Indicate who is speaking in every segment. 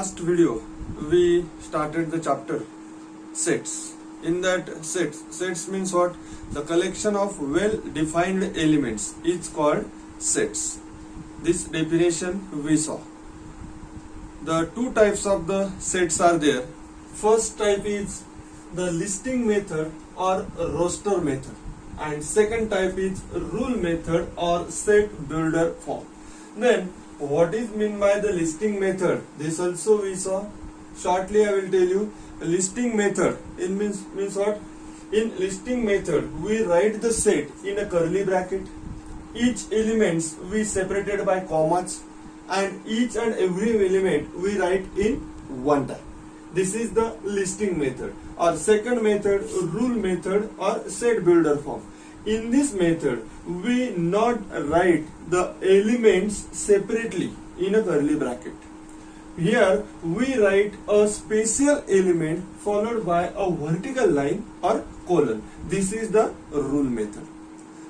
Speaker 1: last video we started the chapter sets. In that sets means what? The collection of well defined elements is called sets. This definition we saw. The two types of the sets are there. First type is the listing method or roster method, and second type is rule method or set builder form. Then what is meant by the listing method? This also we saw. Shortly I will tell you. Listing method, it means what? In listing method we write the set in a curly bracket. Each elements we separated by commas, and each and every element we write in one time. This is the listing method. Or second method, rule method or set builder form. In this method we not write the elements separately in a curly bracket. Here we write a special element followed by a vertical line or colon. This is the rule method.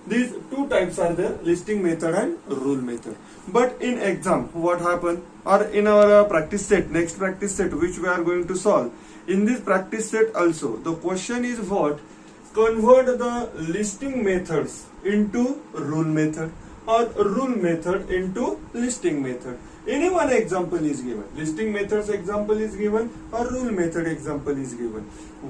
Speaker 1: These two types are there, listing method and rule method. But in exam what happen, or in our practice set, next practice set which we are going to solve, in this practice set also the question is what? Convert the listing methods into rule method or rule method into listing method. Any one example is given. Listing methods example is given or rule method example is given.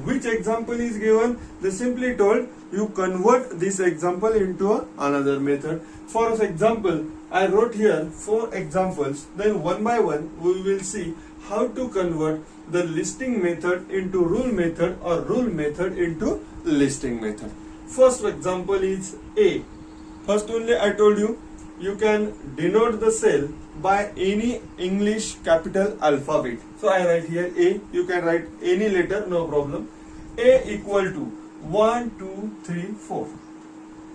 Speaker 1: Which example is given? They simply told you convert this example into another method. For example, I wrote here 4 examples. Then one by one we will see how to convert the listing method into rule method or rule method into listing method. First example is A. First only I told you, you can denote the cell by any English capital alphabet. So I write here A. You can write any letter, no problem. A equal to 1, 2, 3, 4.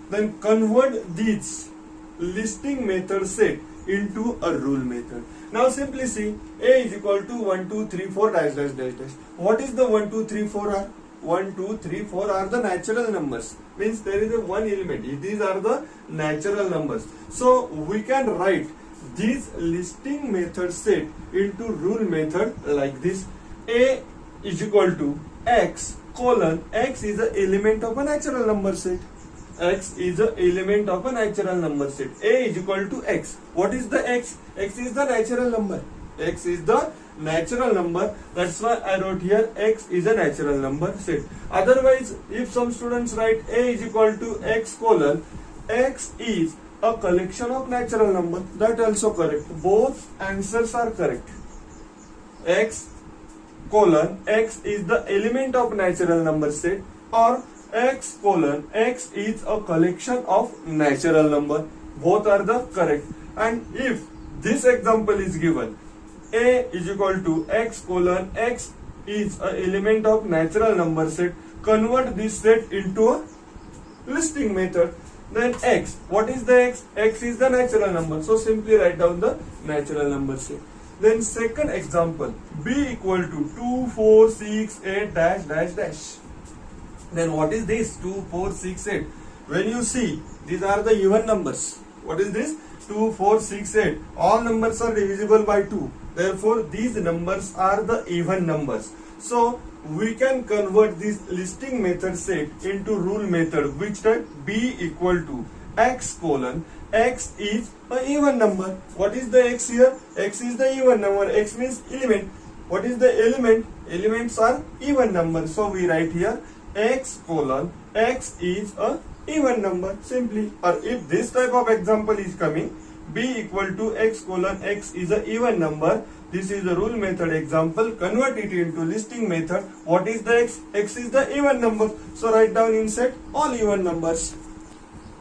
Speaker 1: Then convert these listing method set into a rule method. Now simply see, A is equal to 1, 2, 3, 4 dash dash dash dash. What is the 1, 2, 3, 4 are? 1, 2, 3, 4 are the natural numbers. Means there is a one element. These are the natural numbers. So we can write this listing method set into rule method like this. A is equal to x colon x is the element of a natural number set. X is the element of a natural number set. A is equal to x. What is the x? X is the natural number. X is the natural number. That's why I wrote here x is a natural number set. Otherwise, if some students write A is equal to x colon x is a collection of natural number, that also correct. Both answers are correct. X colon x is the element of natural number set, or x colon x is a collection of natural number. Both are the correct. And if this example is given, A is equal to x colon x is an element of natural number set, convert this set into a listing method. Then x, what is the x? X is the natural number, so simply write down the natural number set. Then second example, B equal to 2, 4, 6, 8 dash dash dash. Then what is this? 2, 4, 6, 8. When you see, these are the even numbers. What is this? 2, 4, 6, 8. All numbers are divisible by 2. Therefore, these numbers are the even numbers. So, we can convert this listing method set into rule method. Which type? B equal to x colon x is an even number. What is the x here? X is the even number. X means element. What is the element? Elements are even numbers. So, we write here x colon x is a even number simply. Or if this type of example is coming, B equal to x colon x is a even number. This is the rule method example. Convert it into listing method. What is the x? X is the even number. So write down in set all even numbers.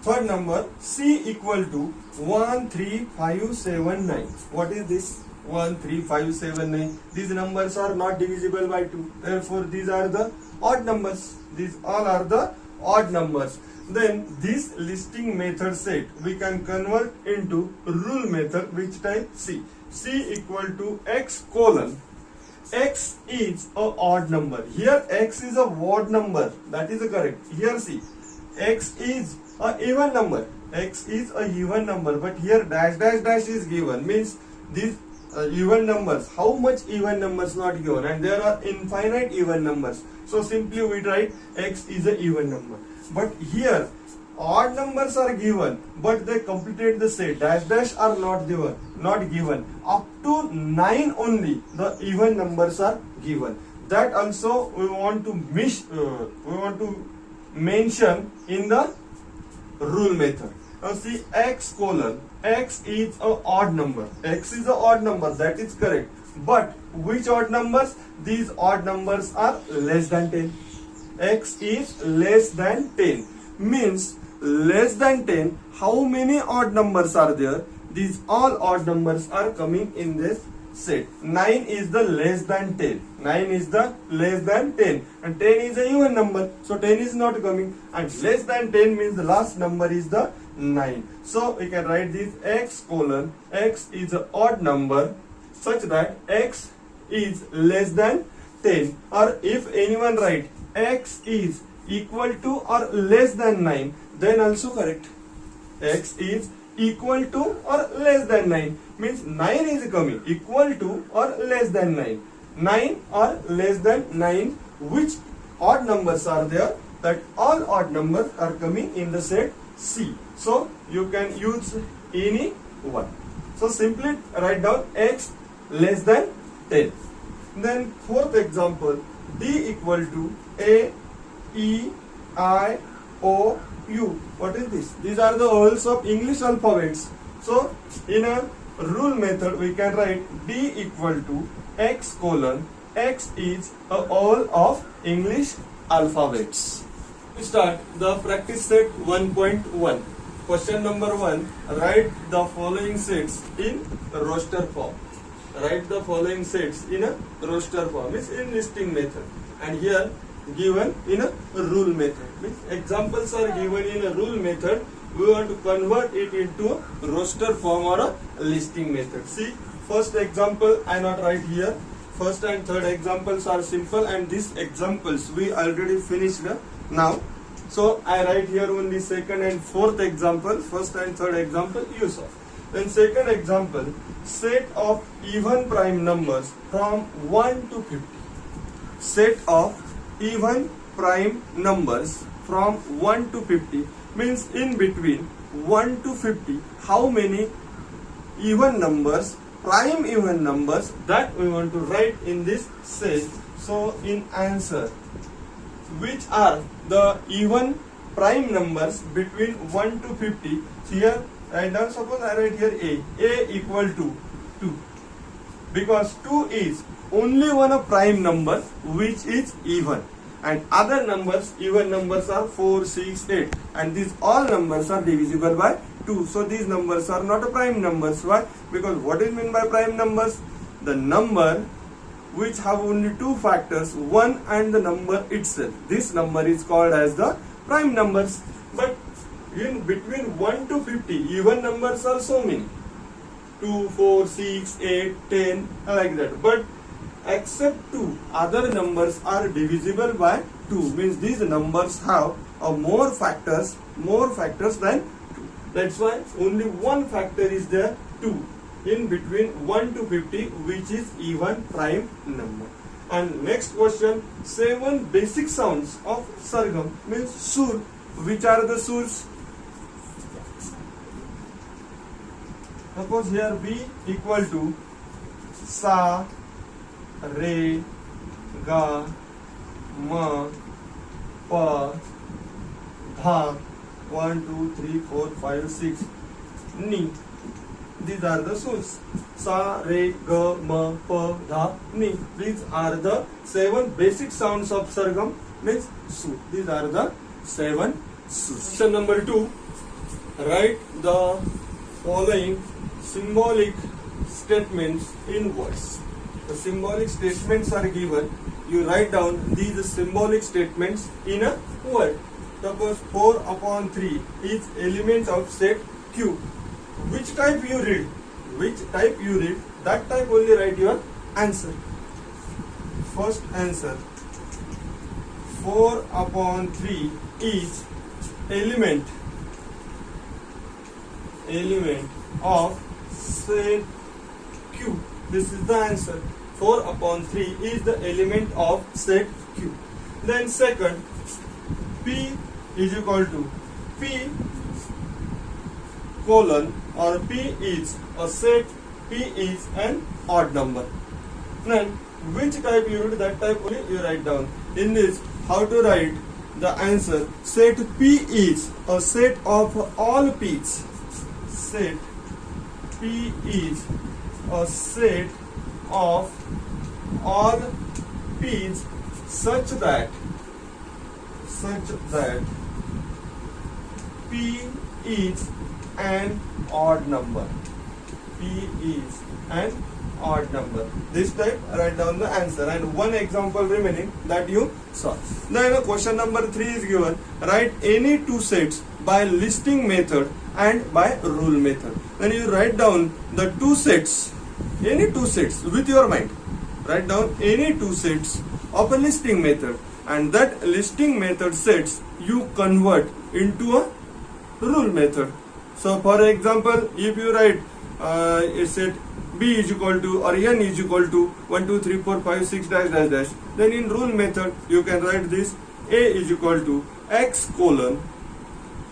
Speaker 1: Third number, C equal to 1, 3, 5, 7, 9. What is this? 1, 3, 5, 7, 9. These numbers are not divisible by 2. Therefore, these are the odd numbers. These all are the odd numbers. Then this listing method set we can convert into rule method. Which type? C. C equal to x colon x is a odd number. Here x is a odd number. That is correct. Here see, x is a even number. X is a even number. But here dash dash dash is given. Means this even numbers. How much even numbers not given? And there are infinite even numbers. So simply we write x is a even number. But here odd numbers are given, but they completed the set. Dash dash are not given. Up to 9 only the even numbers are given. That also we want to mention in the rule method. Now see, x colon x is a odd number. X is a odd number, that is correct. But which odd numbers? These odd numbers are less than 10. X is less than 10 means less than 10. How many odd numbers are there? These all odd numbers are coming in this set. 9 is the less than 10. 9 is the less than 10 and 10 is a even number, so 10 is not coming, and less than 10 means the last number is the 9. So we can write this x colon x is an odd number such that x is less than 10, or if anyone write x is equal to or less than 9, then also correct. X is equal to or less than 9 means 9 is coming, equal to or less than 9. 9 or less than 9, which odd numbers are there? That all odd numbers are coming in the set C. So you can use any one. So simply write down x less than 10. Then fourth example, D equal to A, E, I, O, U. What is this? These are the vowels of English alphabets. So in a rule method we can write D equal to x colon x is a vowel of English alphabets. We start the practice set 1.1. Question number 1. Write the following sets in roster form. Write the following sets in a roster form, means in listing method, and here given in a rule method. Means examples are given in a rule method. We want to convert it into a roster form or a listing method. See, first example I not write here. First and third examples are simple, and these examples we already finished now. So I write here only second and fourth example. First and third example use of. Then second example, set of even prime numbers from 1 to 50. Set of even prime numbers from 1 to 50 means in between 1 to 50 how many even numbers, prime even numbers, that we want to write in this set. So in answer, which are the even prime numbers between 1 to 50? Here write down, suppose I write here A equal to 2, because 2 is only one of prime number which is even, and other numbers, even numbers are 4, 6, 8, and these all numbers are divisible by 2. So these numbers are not a prime numbers. Why? Because what is meant by prime numbers? The number which have only two factors, 1 and the number itself. This number is called as the prime numbers. But in between 1 to 50, even numbers are so many, 2, 4, 6, 8, 10, like that. But except 2, other numbers are divisible by 2, means these numbers have more factors than 2. That's why only one factor is there, 2, in between 1 to 50, which is even prime number. And next question, 7 basic sounds of Sargam, means sur. Which are the surs? Suppose here B equal to sa, re, ga, ma, pa, dha, 1, 2, 3, 4, 5, 6, ni. These are the surs. Sa, re, ga, ma, pa, dha, ni. These are the 7 basic sounds of Sargam, means sur. These are the 7 surs. Question number 2. Write the following symbolic statements in words. The symbolic statements are given. You write down these symbolic statements in a word. Suppose 4/3 is element of set Q. Which type you read? That type only write your answer. First answer, 4/3 is element of set Q. This is the answer. 4 upon 3 is the element of set Q. Then second, P is equal to P colon, or P is a set, P is an odd number. Then which type you read, that type only you write down. In this, how to write the answer? Set P is a set of all P's. Set P is a set of all P's such that P is an odd number. P is an odd number. This type, write down the answer, and one example remaining that you solve. Then question number 3 is given. Write any two sets by listing method and by rule method. Then you write down the two sets, any two sets with your mind. Write down any two sets of a listing method, and that listing method sets you convert into a rule method. So for example, if you write a set B is equal to, or N is equal to 1, 2, 3, 4, 5, 6 dash dash dash, then in rule method you can write this: A is equal to X colon,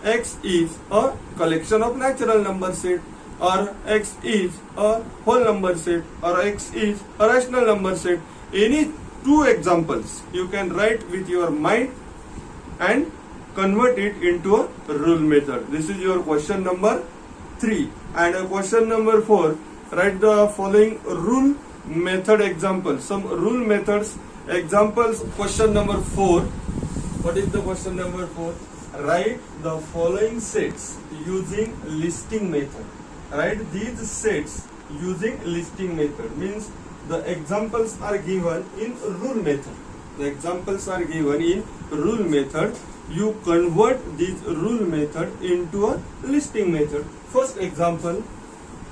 Speaker 1: X is a collection of natural number set, or X is a whole number set, or X is a rational number set. Any two examples you can write with your mind and convert it into a rule method. This is your question number 3. And question number 4, write the following rule method examples. Some rule methods examples. Question number 4. What is the question number 4? Write the following sets using listing method. Write these sets using listing method. Means the examples are given in rule method. The examples are given in rule method. You convert this rule method into a listing method. First example: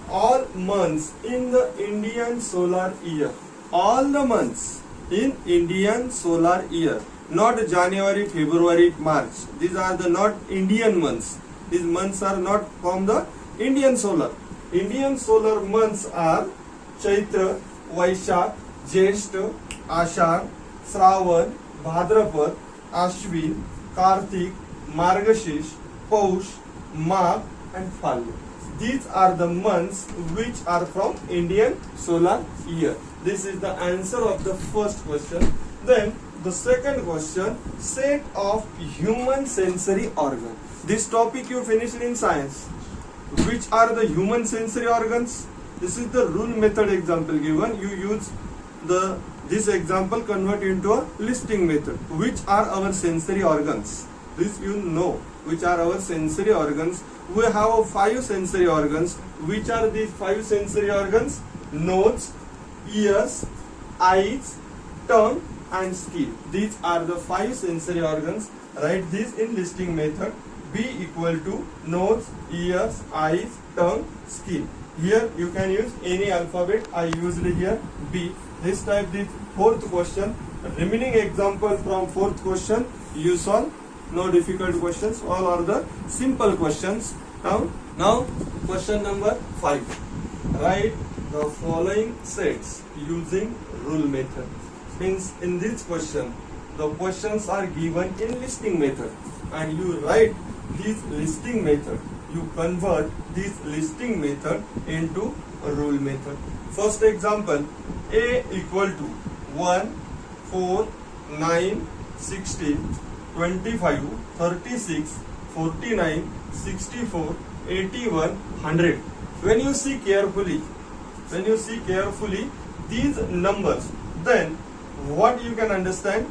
Speaker 1: all months in the Indian solar year. All the months in Indian solar year, not January, February, March. These are the not Indian months. These months are not from the Indian solar. Indian solar months are Chaitra, Vaishakh, Jyeshtha, Ashadh, Shravan, Bhadrapad, Ashwin, Kartik, Margashish, Paush, Magh and Phalgun. These are the months which are from Indian solar year. This is the answer of the first question. Then the second question: set of human sensory organ. This topic you finished in science. Which are the human sensory organs? This is the rule method example given. You use this example, convert into a listing method. Which are our sensory organs? This you know. Which are our sensory organs? We have 5 sensory organs. Which are these 5 sensory organs? Nose, ears, eyes, tongue and skin. These are the 5 sensory organs. Write this in listing method. B equal to nose, ears, eyes, tongue, skin. Here you can use any alphabet. I used here B. This type the fourth question. Remaining example from fourth question you solve. No difficult questions. All are the simple questions. Now question number 5. Write the following sets using rule method. Means in this question the questions are given in listing method, and you write this listing method. You convert this listing method into a rule method. First example: A equal to 1, 4, 9, 16, 25, 36, 49, 64, 81, 100. When you see carefully these numbers, then what you can understand?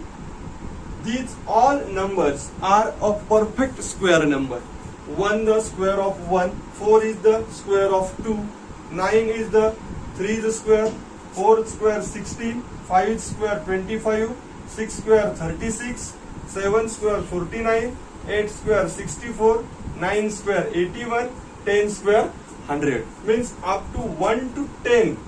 Speaker 1: These all numbers are a perfect square number. 1 the square of 1, 4 is the square of 2, 9 is the 3 is the square, 4 square 16, 5 square 25, 6 square 36, 7 square 49, 8 square 64, 9 square 81, 10 square 100. Means up to 1 to 10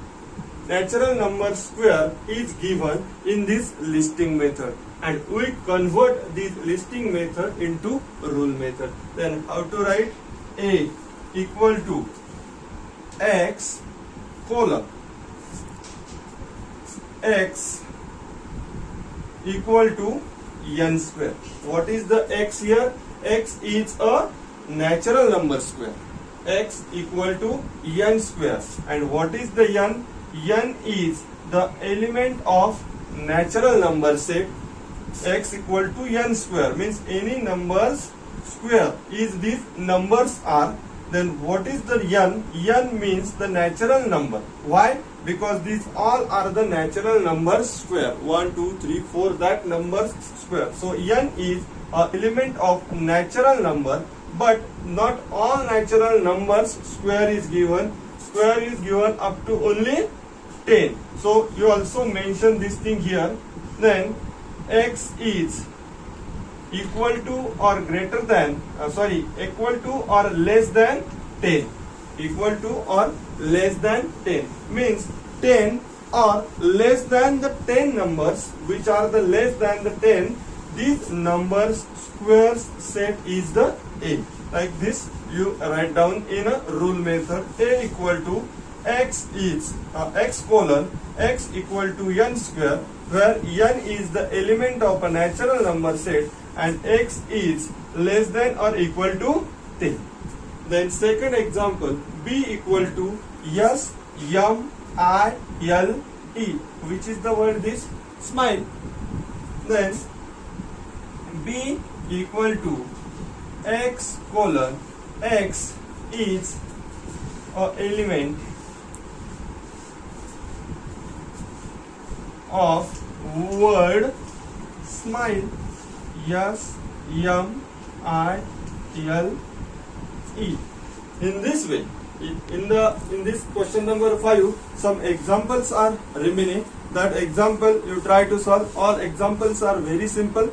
Speaker 1: natural number square is given in this listing method, and we convert this listing method into rule method. Then how to write? A equal to X colon x equal to n square. What is the x here? X is a natural number square. X equal to n square. And what is the n? N is the element of natural number set. X equal to n square means any numbers square is these numbers are. Then what is the n? N means the natural number. Why? Because these all are the natural numbers square. 1, 2, 3, 4, that numbers square. So n is an element of natural number, but not all natural numbers square is given. Square is given up to only 10. So you also mention this thing here. Then x is equal to or greater than equal to or less than 10. Equal to or less than 10 means 10 or less than the 10 numbers which are the less than the 10. These numbers squares set is the A. Like this you write down in a rule method. A equal to x is x colon x equal to n square, where n is the element of a natural number set and x is less than or equal to 10. Then second example, b equal to s m I l e, which is the word this smile. Then b equal to x colon x is a element of word smile. S M I L E. In this way, in this question number 5, some examples are remaining. That example you try to solve. All examples are very simple.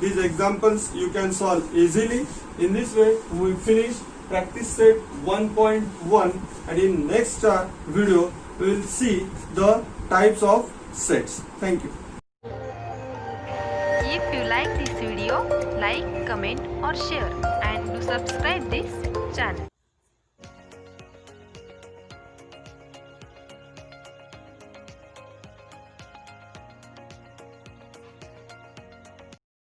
Speaker 1: These examples you can solve easily. In this way, we finish practice set 1.1, and in next video we will see the types of sets. Thank you.
Speaker 2: If you like this video, like, comment or share, and do subscribe this channel.